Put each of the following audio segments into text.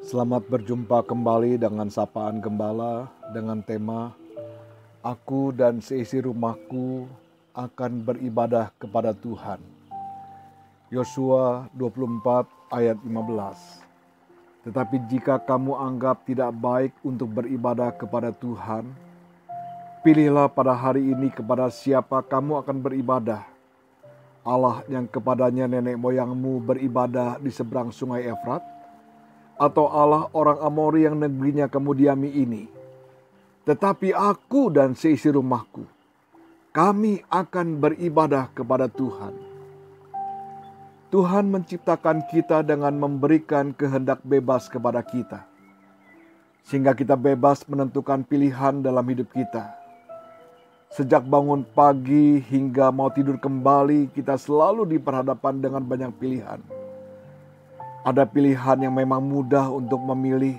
Selamat berjumpa kembali dengan Sapaan Gembala dengan tema Aku dan seisi rumahku akan beribadah kepada Tuhan. Yosua 24 ayat 15. Tetapi jika kamu anggap tidak baik untuk beribadah kepada Tuhan, pilihlah pada hari ini kepada siapa kamu akan beribadah. Allah yang kepadanya nenek moyangmu beribadah di seberang sungai Efrat, atau Allah orang Amori yang negerinya kamu diami ini. Tetapi aku dan seisi rumahku, kami akan beribadah kepada Tuhan. Tuhan menciptakan kita dengan memberikan kehendak bebas kepada kita, sehingga kita bebas menentukan pilihan dalam hidup kita. Sejak bangun pagi hingga mau tidur kembali, kita selalu diperhadapkan dengan banyak pilihan. Ada pilihan yang memang mudah untuk memilih.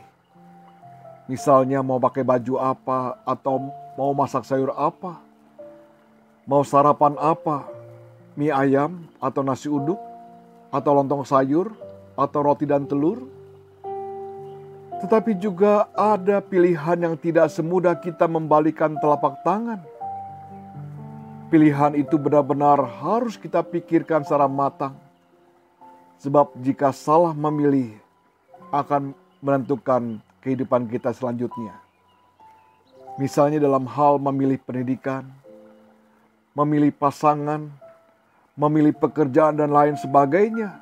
Misalnya mau pakai baju apa, atau mau masak sayur apa, mau sarapan apa, mie ayam atau nasi uduk, atau lontong sayur, atau roti dan telur. Tetapi juga ada pilihan yang tidak semudah kita membalikan telapak tangan. Pilihan itu benar-benar harus kita pikirkan secara matang. Sebab jika salah memilih akan menentukan kehidupan kita selanjutnya. Misalnya dalam hal memilih pendidikan, memilih pasangan, memilih pekerjaan dan lain sebagainya.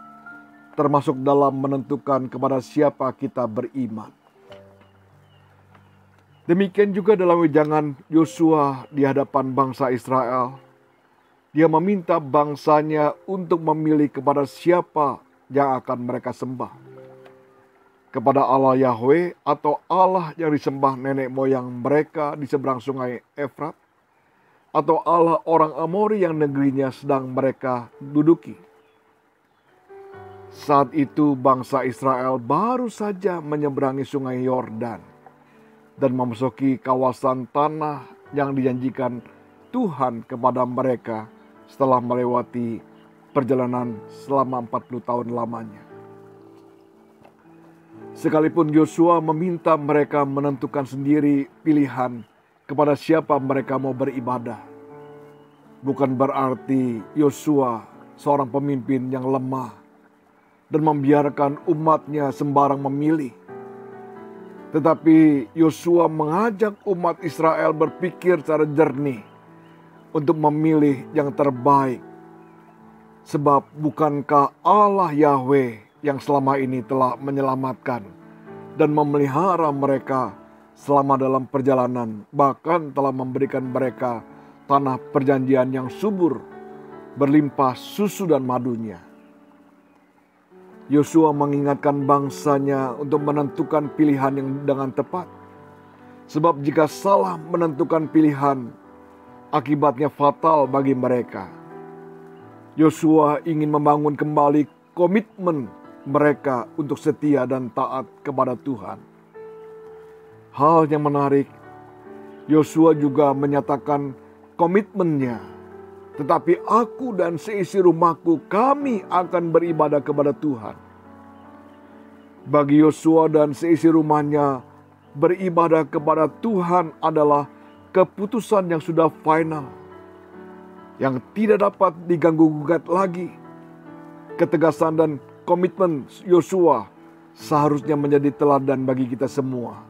Termasuk dalam menentukan kepada siapa kita beriman. Demikian juga dalam wejangan Yosua di hadapan bangsa Israel. Dia meminta bangsanya untuk memilih kepada siapa yang akan mereka sembah. Kepada Allah Yahweh atau Allah yang disembah nenek moyang mereka di seberang sungai Efrat, atau Allah orang Amori yang negerinya sedang mereka duduki. Saat itu bangsa Israel baru saja menyeberangi sungai Yordan dan memasuki kawasan tanah yang dijanjikan Tuhan kepada mereka setelah melewati perjalanan selama 40 tahun lamanya. Sekalipun Yosua meminta mereka menentukan sendiri pilihan kepada siapa mereka mau beribadah, bukan berarti Yosua seorang pemimpin yang lemah dan membiarkan umatnya sembarang memilih. Tetapi Yosua mengajak umat Israel berpikir secara jernih untuk memilih yang terbaik. Sebab bukankah Allah Yahweh yang selama ini telah menyelamatkan dan memelihara mereka selama dalam perjalanan, bahkan telah memberikan mereka tanah perjanjian yang subur, berlimpah susu dan madunya. Yosua mengingatkan bangsanya untuk menentukan pilihan yang dengan tepat. Sebab jika salah menentukan pilihan, akibatnya fatal bagi mereka. Yosua ingin membangun kembali komitmen mereka untuk setia dan taat kepada Tuhan. Hal yang menarik, Yosua juga menyatakan komitmennya. Tetapi aku dan seisi rumahku, kami akan beribadah kepada Tuhan. Bagi Yosua dan seisi rumahnya, beribadah kepada Tuhan adalah keputusan yang sudah final, yang tidak dapat diganggu-gugat lagi. Ketegasan dan komitmen Yosua seharusnya menjadi teladan bagi kita semua.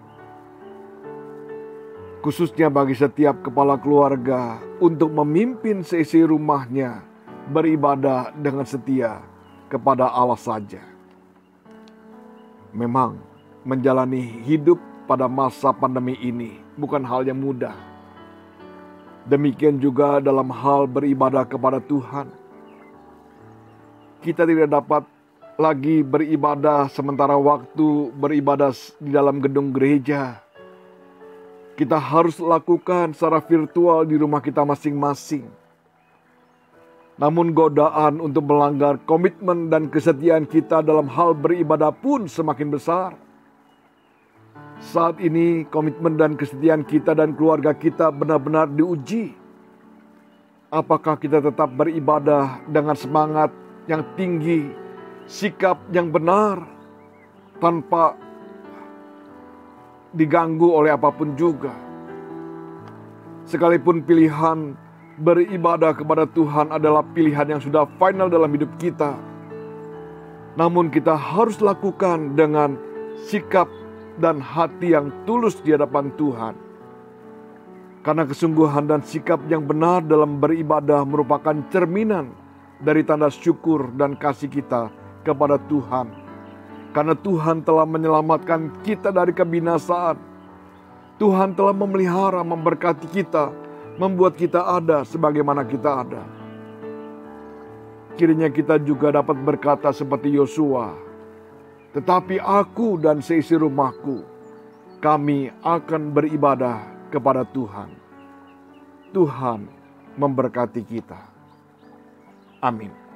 Khususnya bagi setiap kepala keluarga untuk memimpin seisi rumahnya beribadah dengan setia kepada Allah saja. Memang menjalani hidup pada masa pandemi ini bukan hal yang mudah. Demikian juga dalam hal beribadah kepada Tuhan. Kita tidak dapat lagi beribadah sementara waktu beribadah di dalam gedung gereja. Kita harus lakukan secara virtual di rumah kita masing-masing. Namun godaan untuk melanggar komitmen dan kesetiaan kita dalam hal beribadah pun semakin besar. Saat ini komitmen dan kesetiaan kita dan keluarga kita benar-benar diuji. Apakah kita tetap beribadah dengan semangat yang tinggi, sikap yang benar, tanpa diganggu oleh apapun juga. Sekalipun pilihan beribadah kepada Tuhan adalah pilihan yang sudah final dalam hidup kita, namun kita harus lakukan dengan sikap dan hati yang tulus di hadapan Tuhan. Karena kesungguhan dan sikap yang benar dalam beribadah merupakan cerminan dari tanda syukur dan kasih kita kepada Tuhan. Karena Tuhan telah menyelamatkan kita dari kebinasaan. Tuhan telah memelihara, memberkati kita, membuat kita ada sebagaimana kita ada. Kiranya kita juga dapat berkata seperti Yosua, "Tetapi aku dan seisi rumahku, kami akan beribadah kepada Tuhan." Tuhan memberkati kita. Amin.